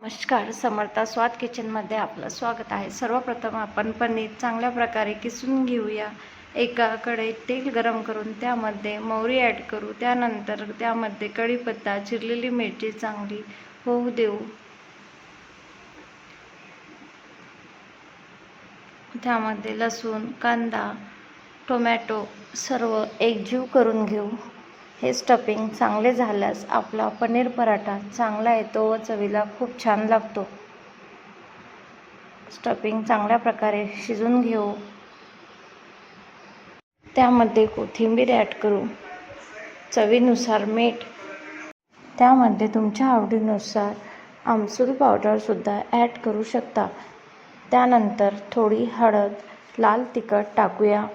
नमस्कार. समर्था स्वाद किचनमध्ये आपलं स्वागत आहे. सर्वप्रथम आपण पनीर चांगल्या प्रकारे किसून घेऊया. एका कढईत तेल गरम करून त्यामध्ये मोहरी ॲड करू. त्यानंतर त्यामध्ये कढीपत्ता, चिरलेली मिरची चांगली होऊ देऊ. त्यामध्ये लसूण, कांदा, टोमॅटो सर्व एकजीव करून घेऊ. हे स्टफिंग चांगले झाल्यास आपला पनीर पराठा चांगला येतो व चवीला खूप छान लागतो. स्टफिंग चांगल्या प्रकारे शिजून घेऊ. त्यामध्ये कोथिंबीर ॲड करू. चवीनुसार मीठ. त्यामध्ये तुमच्या आवडीनुसार आमचूर पावडरसुद्धा ॲड करू शकता. त्यानंतर थोडी हळद, लाल तिखट टाकूया.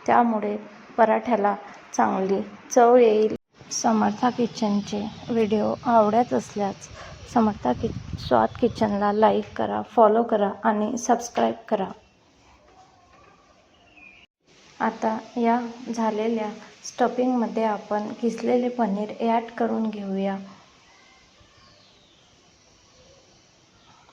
त्यामुळे पराठ्याला चांगली चव येईल. समर्था किचनचे व्हिडिओ आवडत असल्यास समर्था स्वाद किचनला लाईक करा, फॉलो करा आणि सबस्क्राईब करा. आता या झालेल्या स्टफिंगमध्ये आपण किसलेले पनीर ॲड करून घेऊया.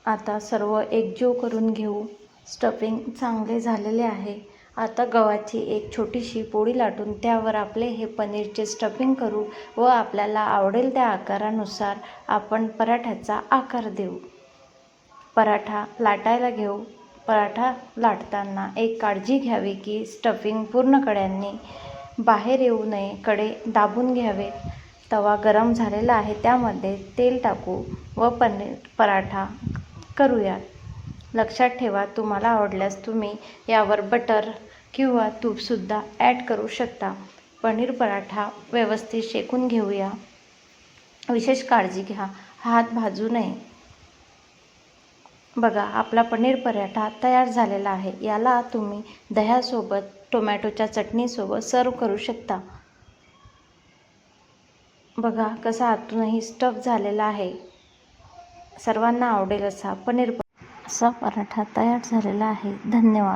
आता सर्व एकजीव करून घेऊ. स्टफिंग चांगले झालेले आहे. आता गव्हाची एक छोटीशी पोळी लाटून त्यावर आपले हे पनीरचे स्टफिंग करू व आपल्याला आवडेल त्या आकारानुसार आपण पराठ्याचा आकार देऊ. पराठा लाटायला घेऊ. पराठा लाटताना एक काळजी घ्यावी की स्टफिंग पूर्ण कड्यांनी बाहेर येऊ नये. कडे दाबून घ्यावे. तवा गरम झालेला आहे. त्यामध्ये तेल टाकू व पराठा करूया. लक्षात ठेवा, तुम्हाला आवडल्यास तुम्ही यावर बटर किंवा तूपसुद्धा ॲड करू शकता. पनीर पराठा व्यवस्थित शेकून घेऊया. विशेष काळजी घ्या, हात भाजू नये. बघा, आपला पनीर पराठा तयार झालेला आहे. याला तुम्ही दह्यासोबत, टोमॅटोच्या चटणीसोबत सर्व करू शकता. बघा कसा आतूनही स्टफ झालेला आहे. सर्वांना आवडेल असा पराठा तयार झालेला आहे. धन्यवाद.